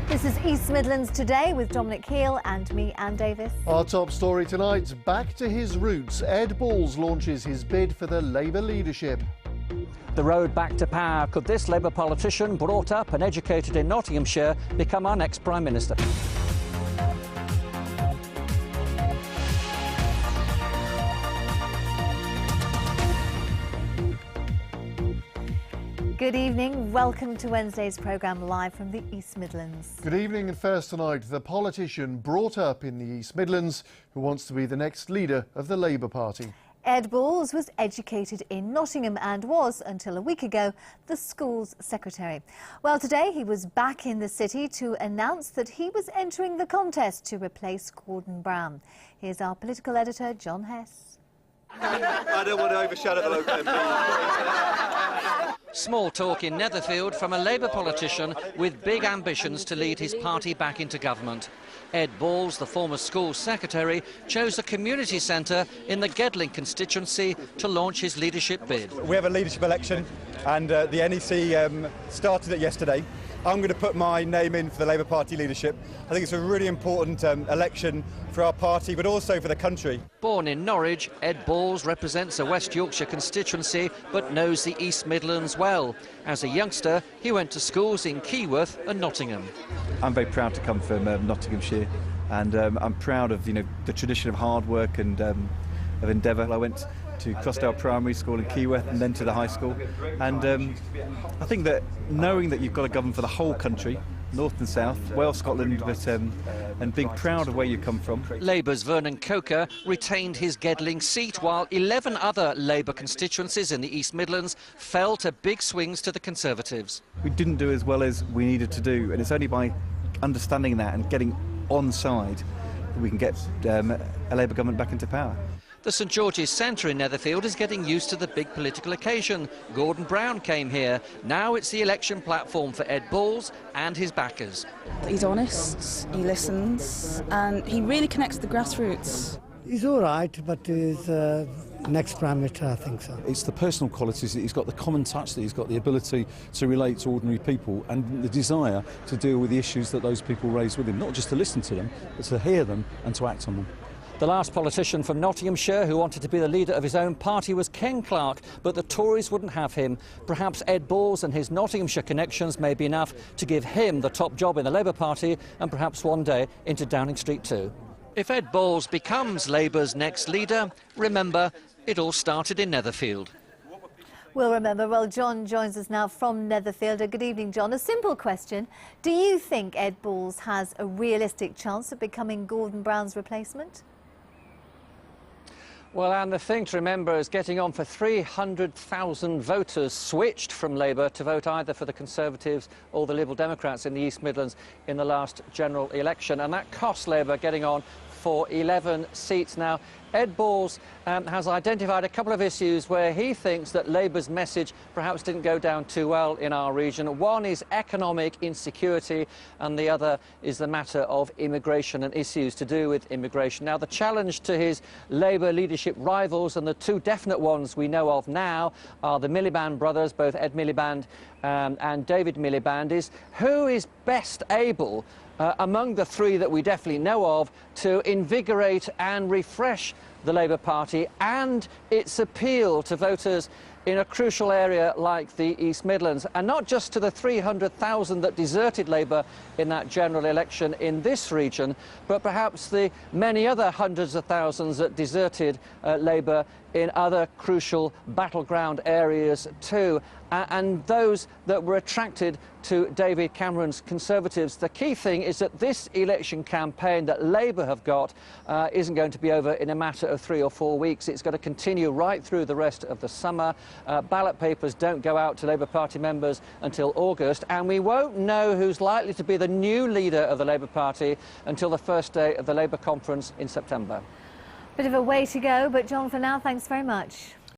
This is East Midlands Today with Dominic Heel and me, Anne Davis. Our top story tonight, back to his roots. Ed Balls launches his bid for the Labour leadership. The road back to power. Could this Labour politician, brought up and educated in Nottinghamshire, become our next Prime Minister? Good evening. Welcome to Wednesday's programme live from the East Midlands. Good evening, and first tonight, the politician brought up in the East Midlands who wants to be the next leader of the Labour Party. Ed Balls was educated in Nottingham and was, until a week ago, the school's secretary. Well, today he was back in the city to announce that he was entering the contest to replace Gordon Brown. Here's our political editor, John Hess. I don't want to overshadow the local MP. Small talk in Netherfield from a Labour politician with big ambitions to lead his party back into government. Ed Balls, the former school secretary, chose a community centre in the Gedling constituency to launch his leadership bid. We have a leadership election and the NEC started it yesterday. I'm going to put my name in for the Labour Party leadership. I think it's a really important election for our party, but also for the country. Born in Norwich, Ed Balls represents a West Yorkshire constituency, but knows the East Midlands well. As a youngster, he went to schools in Keyworth and Nottingham. I'm very proud to come from Nottinghamshire, and I'm proud of the tradition of hard work and of endeavour. I went to Crossdale Primary School in Keyworth and then to the high school, and I think that knowing that you've got to govern for the whole country, north and south, Wales, Scotland, but, and being proud of where you come from. Labour's Vernon Coker retained his Gedling seat, while 11 other Labour constituencies in the East Midlands fell to big swings to the Conservatives. We didn't do as well as we needed to do, and it's only by understanding that and getting on side that we can get a Labour government back into power. The St George's Centre in Netherfield is getting used to the big political occasion. Gordon Brown came here. Now it's the election platform for Ed Balls and his backers. He's honest, he listens, and he really connects to the grassroots. He's all right, but he's next Prime Minister, I think so. It's the personal qualities that he's got, the common touch that he's got, the ability to relate to ordinary people and the desire to deal with the issues that those people raise with him, not just to listen to them, but to hear them and to act on them. The last politician from Nottinghamshire who wanted to be the leader of his own party was Ken Clarke, but the Tories wouldn't have him. Perhaps Ed Balls and his Nottinghamshire connections may be enough to give him the top job in the Labour Party and perhaps one day into Downing Street too. If Ed Balls becomes Labour's next leader, remember, it all started in Netherfield. We'll remember. Well, John joins us now from Netherfield. Good evening, John. A simple question. Do you think Ed Balls has a realistic chance of becoming Gordon Brown's replacement? Well, and the thing to remember is getting on for 300,000 voters switched from Labour to vote either for the Conservatives or the Liberal Democrats in the East Midlands in the last general election. And that cost Labour getting on for 11 seats. Now, Ed Balls has identified a couple of issues where he thinks that Labour's message perhaps didn't go down too well in our region. One is economic insecurity, and the other is the matter of immigration and issues to do with immigration. Now, the challenge to his Labour leadership rivals, and the two definite ones we know of now, are the Miliband brothers, both Ed Miliband and David Miliband, is who is best able among the three that we definitely know of to invigorate and refresh the Labour Party and its appeal to voters in a crucial area like the East Midlands, and not just to the 300,000 that deserted Labour in that general election in this region, but perhaps the many other hundreds of thousands that deserted Labour in other crucial battleground areas too, and those that were attracted to David Cameron's Conservatives. The key thing is that this election campaign that Labour have got isn't going to be over in a matter of 3 or 4 weeks. It's going to continue right through the rest of the summer. Ballot papers don't go out to Labour Party members until August, and we won't know who's likely to be the new leader of the Labour Party until the first day of the Labour conference in September. Bit of a way to go, but John, for now, thanks very much.